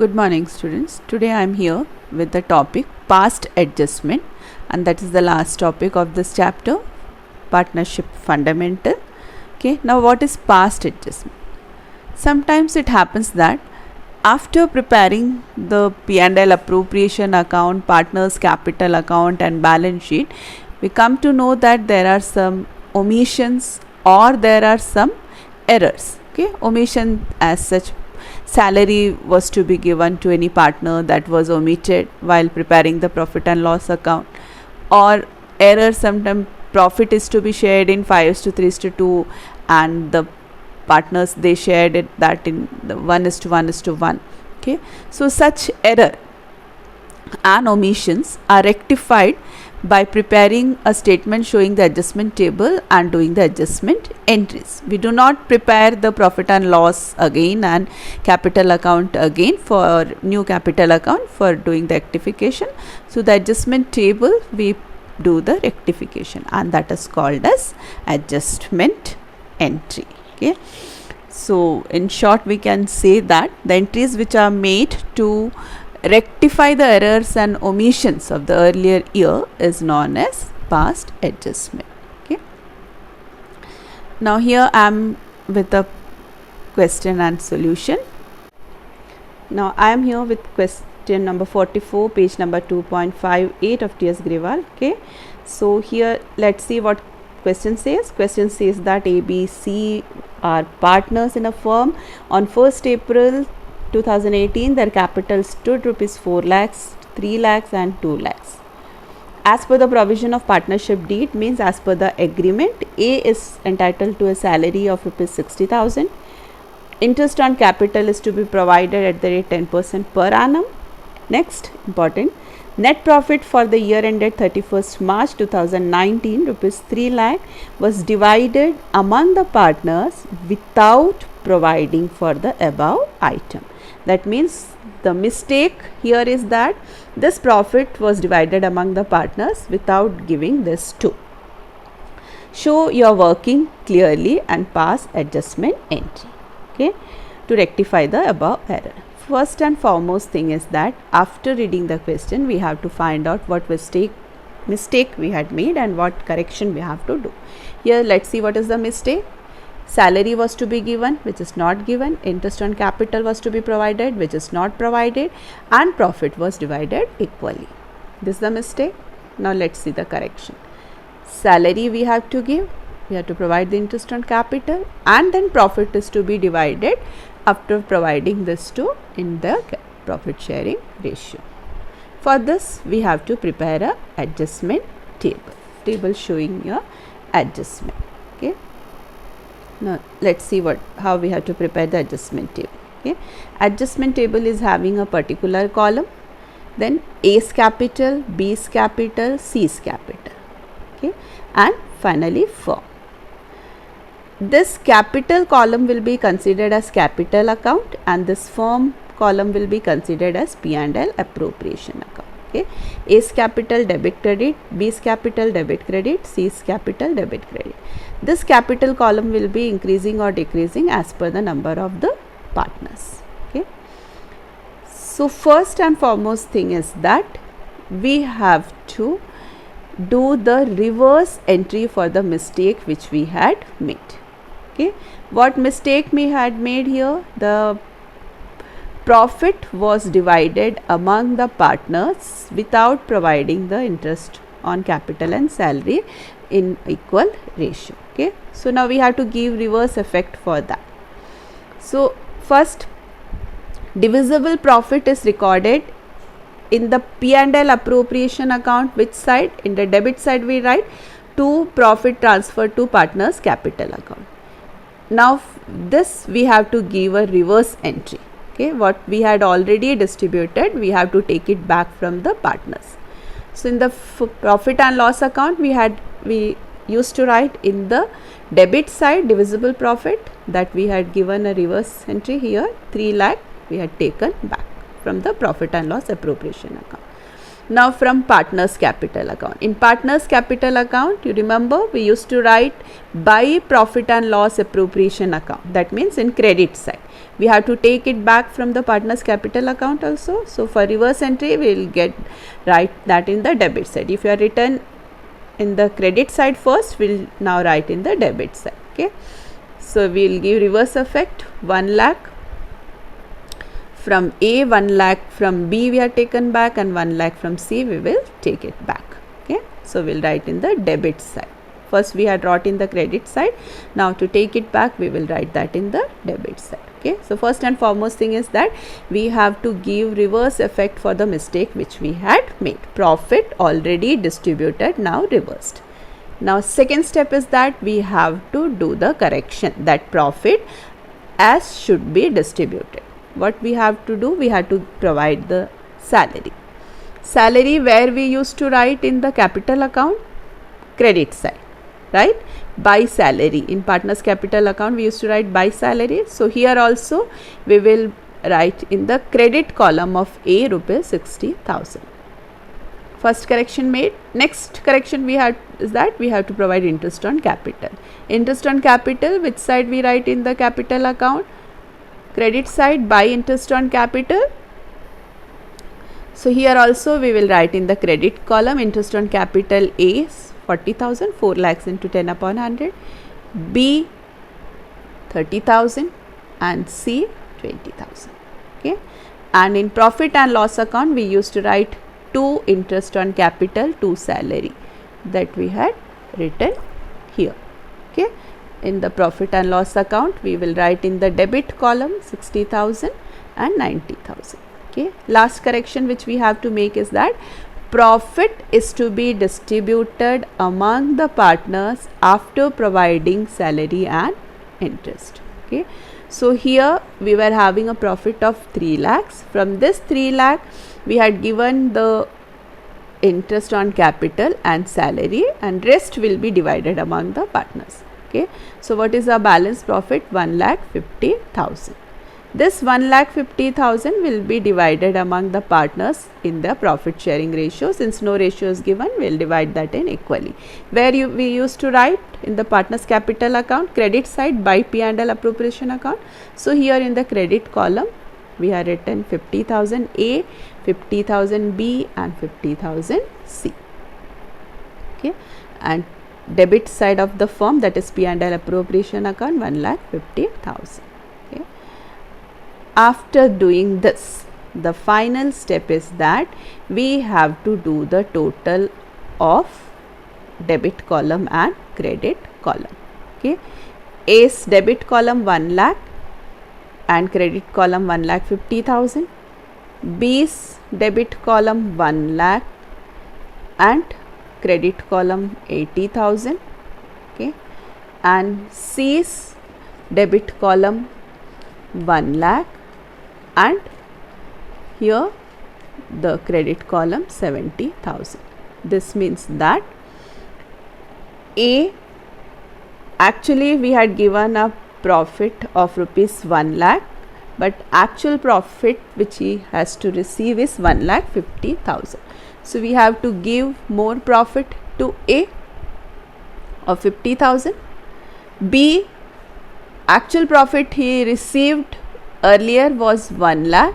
Good morning, students. Today I am here with the topic past adjustment, and that is the last topic of this chapter, partnership fundamental. Okay, now what is past adjustment? Sometimes it happens that after preparing the P&L appropriation account, partners capital account and balance sheet, we come to know that there are some omissions or there are some errors. Okay, omission as such, salary was to be given to any partner, that was omitted while preparing the profit and loss account, or error, sometimes profit is to be shared in 5:3:2 and the partners they shared it that in the 1:1:1. Okay, so such error and omissions are rectified by preparing a statement showing the adjustment table and doing the adjustment entries. We do not prepare the profit and loss again and capital account again for new capital account for doing the rectification. So the adjustment table we do the rectification, and that is called as adjustment entry. Okay, so in short we can say that the entries which are made to rectify the errors and omissions of the earlier year is known as past adjustment. Okay, now here I am with a question and solution. Now I am here with question number 44, page number 2.58 of T.S. Grewal. Okay, so here let's see what question says. Question says that A, B, C are partners in a firm. On 1st April 2018, their capital stood rupees 4 lakhs, 3 lakhs and 2 lakhs. As per the provision of partnership deed, means as per the agreement, A is entitled to a salary of rupees 60,000. Interest on capital is to be provided at the rate 10% per annum. Next, important, net profit for the year ended 31st March 2019, rupees 3 lakh was divided among the partners without providing for the above item. That means the mistake here is that this profit was divided among the partners without giving this to. Show your working clearly and pass adjustment entry. Okay, to rectify the above error. First and foremost thing is that after reading the question we have to find out what mistake we had made and what correction we have to do. Here let's see what is the mistake. Salary was to be given, which is not given. Interest on capital was to be provided, which is not provided, and profit was divided equally. This is the mistake. Now let's see the correction. Salary we have to give, we have to provide the interest on capital, and then profit is to be divided after providing this to in the profit sharing ratio. For this we have to prepare a adjustment table showing your adjustment. Okay, now let's see how we have to prepare the adjustment table. Okay, adjustment table is having a particular column, then A's capital, B's capital, C's capital. Okay, and finally firm. This capital column will be considered as capital account and this firm column will be considered as P&L appropriation account. Okay, A's capital debit credit, B's capital debit credit, C's capital debit credit. This capital column will be increasing or decreasing as per the number of the partners. Okay, so first and foremost thing is that we have to do the reverse entry for the mistake which we had made. Okay, what mistake we had made here? The profit was divided among the partners without providing the interest on capital and salary in equal ratio. Okay, so now we have to give reverse effect for that. So first, divisible profit is recorded in the P&L appropriation account. Which side? In the debit side we write to profit transfer to partners capital account. Now this we have to give a reverse entry. Okay, what we had already distributed we have to take it back from the partners. So in the profit and loss account we used to write in the debit side divisible profit, that we had given a reverse entry here, 3 lakh we had taken back from the profit and loss appropriation account. Now from partners capital account. In partners capital account, you remember we used to write by profit and loss appropriation account. That means in credit side. We have to take it back from the partners capital account also. So for reverse entry, we will write that in the debit side. If you are written in the credit side first, we will now write in the debit side. Okay. So we will give reverse effect 1 lakh. From A, 1 lakh from B we have taken back, and 1 lakh from C we will take it back. Okay. So we will write in the debit side. First we had wrote in the credit side. Now to take it back, we will write that in the debit side. Okay. So first and foremost thing is that we have to give reverse effect for the mistake which we had made. Profit already distributed, now reversed. Now second step is that we have to do the correction, that profit as should be distributed. What we have to do? We have to provide the salary. Salary where we used to write in the capital account, credit side, right? By salary. In partners capital account we used to write by salary. So here also we will write in the credit column of A rupees 60,000. First correction made. Next correction we had is that we have to provide interest on capital. Interest on capital, which side we write in the capital account? Credit side, by interest on capital. So here also we will write in the credit column interest on capital A is 40,000, 4 lakhs into 10 upon 100, B 30,000 and C 20,000. Okay. And in profit and loss account we used to write 2 interest on capital, 2 salary, that we had written here. Okay. In the profit and loss account we will write in the debit column 60,000 and 90,000. Okay. Last correction which we have to make is that profit is to be distributed among the partners after providing salary and interest. Okay. So here we were having a profit of 3 lakhs. From this 3 lakh we had given the interest on capital and salary, and rest will be divided among the partners. Okay. So what is our balance profit? 1,50,000. This 1,50,000 will be divided among the partners in the profit sharing ratio. Since no ratio is given, we will divide that in equally. Where we used to write in the partners capital account, credit side by P&L appropriation account. So here in the credit column we have written 50,000 A, 50,000 B and 50,000 C. Okay. And debit side of the firm, that is P&L appropriation account, 1,50,000. Okay. After doing this, the final step is that we have to do the total of debit column and credit column. Okay. A's debit column 1 lakh and credit column 1,50,000. B's debit column 1 lakh and credit column 80,000. Okay. And C's debit column 1 lakh and here the credit column 70,000. This means that A, actually we had given a profit of rupees 1 lakh, but actual profit which he has to receive is 1,50,000. So we have to give more profit to A of 50,000. B, actual profit he received earlier was 1 lakh,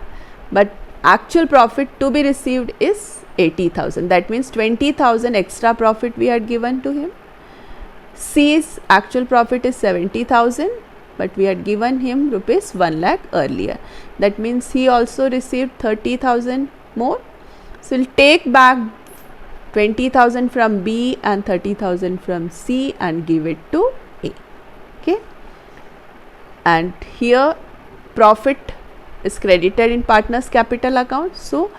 but actual profit to be received is 80,000. That means 20,000 extra profit we had given to him. C's actual profit is 70,000, but we had given him rupees 1 lakh earlier. That means he also received 30,000 more. So we'll take back 20,000 from B and 30,000 from C and give it to A. Okay. And here profit is credited in partners capital account. So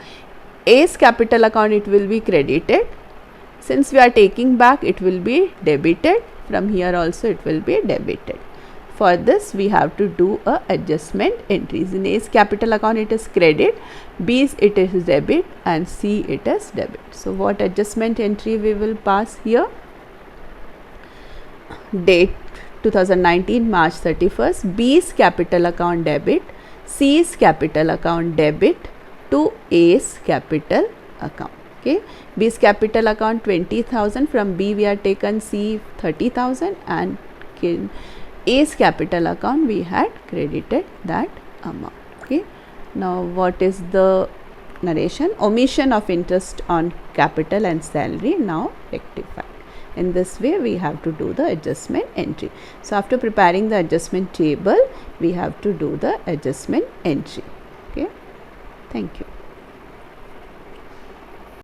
A's capital account it will be credited. Since we are taking back, it will be debited. From here also it will be debited. For this we have to do a adjustment entries. In A's capital account it is credit, B's it is debit and C it is debit. So what adjustment entry we will pass here? Date 2019 March 31st, B's capital account debit, C's capital account debit to A's capital account. Okay, B's capital account 20,000, from B we had taken C 30,000, and in A's capital account we had credited that amount. Okay, now what is the narration? Omission of interest on capital and salary now rectified. In this way we have to do the adjustment entry. So after preparing the adjustment table, we have to do the adjustment entry. Okay, thank you.